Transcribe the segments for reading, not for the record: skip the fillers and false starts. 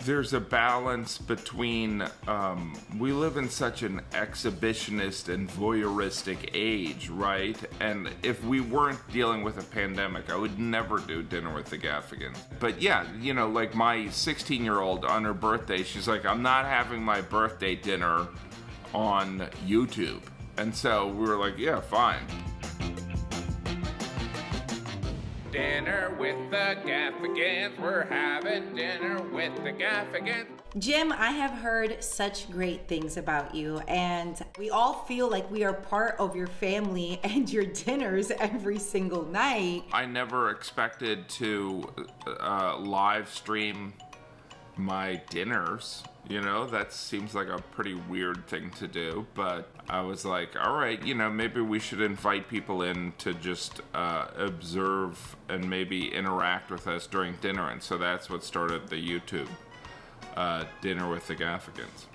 there's a balance between, we live in such an exhibitionist and voyeuristic age, right? And if we weren't dealing with a pandemic, I would never do dinner with the Gaffigans. But yeah, like my 16-year-old on her birthday, she's like, I'm not having my birthday dinner on YouTube. And so we were like, yeah, fine. Dinner with the Gaffigans. We're having dinner with the Gaffigans. Jim, I have heard such great things about you, and we all feel like we are part of your family and your dinners every single night. I never expected to live stream my dinners. That seems like a pretty weird thing to do, but I was like, all right, maybe we should invite people in to just observe and maybe interact with us during dinner. And so that's what started the YouTube Dinner with the Gaffigans.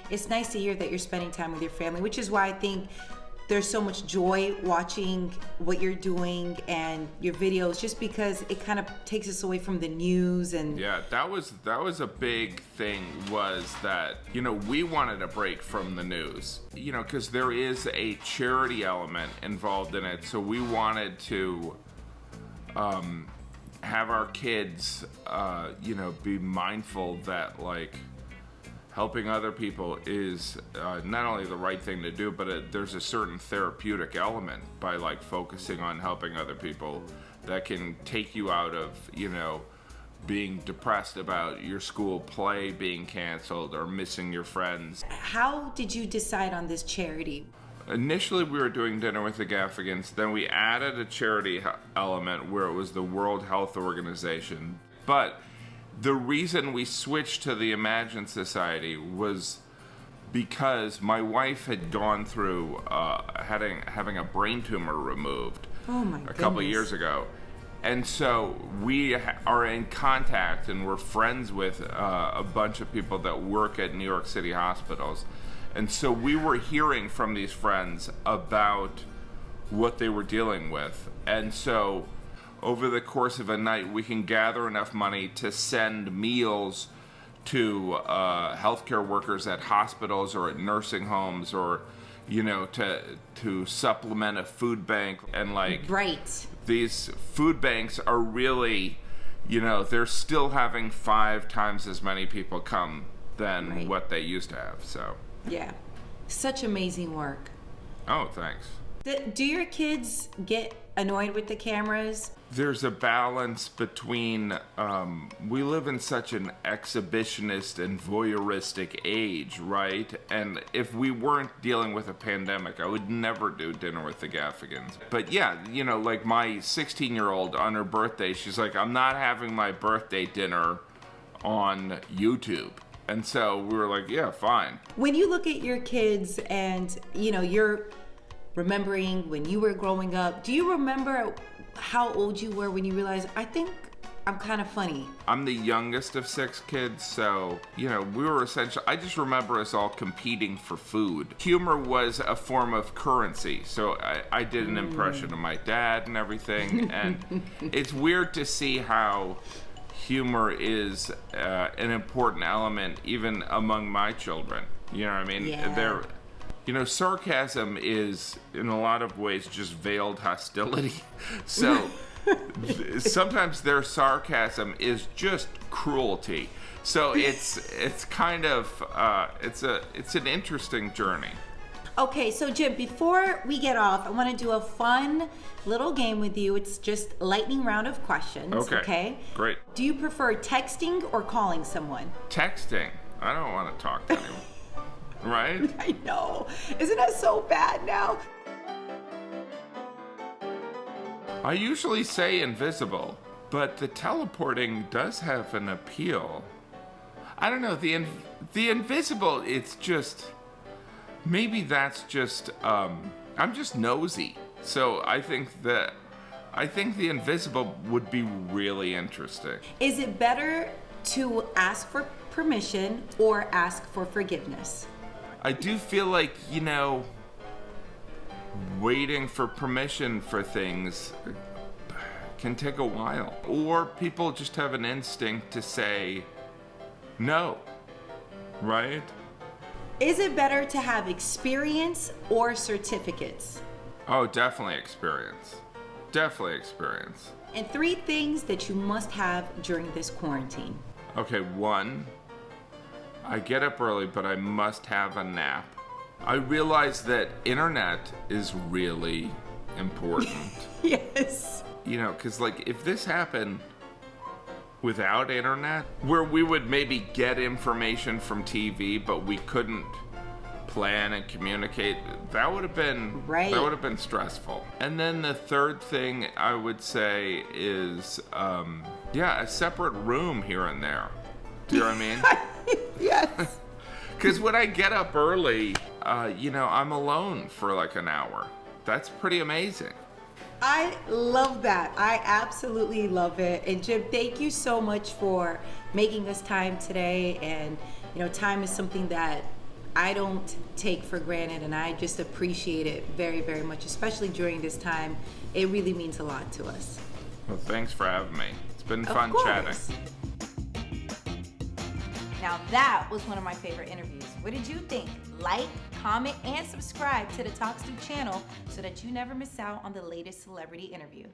It's nice to hear that you're spending time with your family, which is why I think there's so much joy watching what you're doing and your videos, just because it kind of takes us away from the news. And yeah, that was a big thing, was that we wanted a break from the news, because there is a charity element involved in it. So we wanted to have our kids be mindful that, like, helping other people is not only the right thing to do, but there's a certain therapeutic element by, like, focusing on helping other people that can take you out of, being depressed about your school play being canceled or missing your friends. How did you decide on this charity? Initially, we were doing Dinner with the Gaffigans. Then we added a charity element where it was the World Health Organization. But the reason we switched to the Imagine Society was because my wife had gone through having a brain tumor removed a couple of years ago. And so we are in contact and we're friends with a bunch of people that work at New York City hospitals. And so we were hearing from these friends about what they were dealing with. And so over the course of a night, we can gather enough money to send meals to healthcare workers at hospitals or at nursing homes, or to supplement a food bank. And right, these food banks are really, they're still having 5 times as many people come than what they used to have. So yeah, such amazing work. Oh, thanks. Do your kids get annoyed with the cameras? There's a balance between, we live in such an exhibitionist and voyeuristic age, right? And if we weren't dealing with a pandemic, I would never do Dinner with the Gaffigans. But yeah, like my 16-year-old on her birthday, she's like, I'm not having my birthday dinner on YouTube. And so we were like, yeah, fine. When you look at your kids and, you're remembering when you were growing up, do you remember how old you were when you realized, I think I'm kind of funny? I'm the youngest of 6 kids, so, we were essentially, I just remember us all competing for food. Humor was a form of currency, so I did an impression of my dad and everything, and it's weird to see how humor is an important element even among my children. You know what I mean? Yeah. Sarcasm is in a lot of ways just veiled hostility. So sometimes their sarcasm is just cruelty. So it's kind of it's an interesting journey. Okay, so Jim, before we get off, I want to do a fun little game with you. It's just lightning round of questions. Okay? Great. Do you prefer texting or calling someone? Texting. I don't want to talk to anyone. Right? I know. Isn't that so bad now? I usually say invisible, but the teleporting does have an appeal. I don't know, the invisible, it's just, maybe that's just, I'm just nosy. So I think the invisible would be really interesting. Is it better to ask for permission or ask for forgiveness? I do feel like, waiting for permission for things can take a while. Or people just have an instinct to say, No. Right? Is it better to have experience or certificates? Oh, definitely experience. Definitely experience. And 3 things that you must have during this quarantine. Okay, 1, I get up early, but I must have a nap. I realize that internet is really important. Yes. You know, because like if this happened without internet, where we would maybe get information from TV, but we couldn't plan and communicate, that would have been Right. That would have been stressful. And then the third thing I would say is, a separate room here and there. Do you know what I mean? Yes. Because when I get up early, I'm alone for like an hour. That's pretty amazing. I love that. I absolutely love it. And Jim, thank you so much for making us time today. And, time is something that I don't take for granted, and I just appreciate it very, very much, especially during this time. It really means a lot to us. Well, thanks for having me. It's been Of fun course. chatting. Now that was one of my favorite interviews. What did you think? Like, comment, and subscribe to the Talk Stoop channel so that you never miss out on the latest celebrity interview.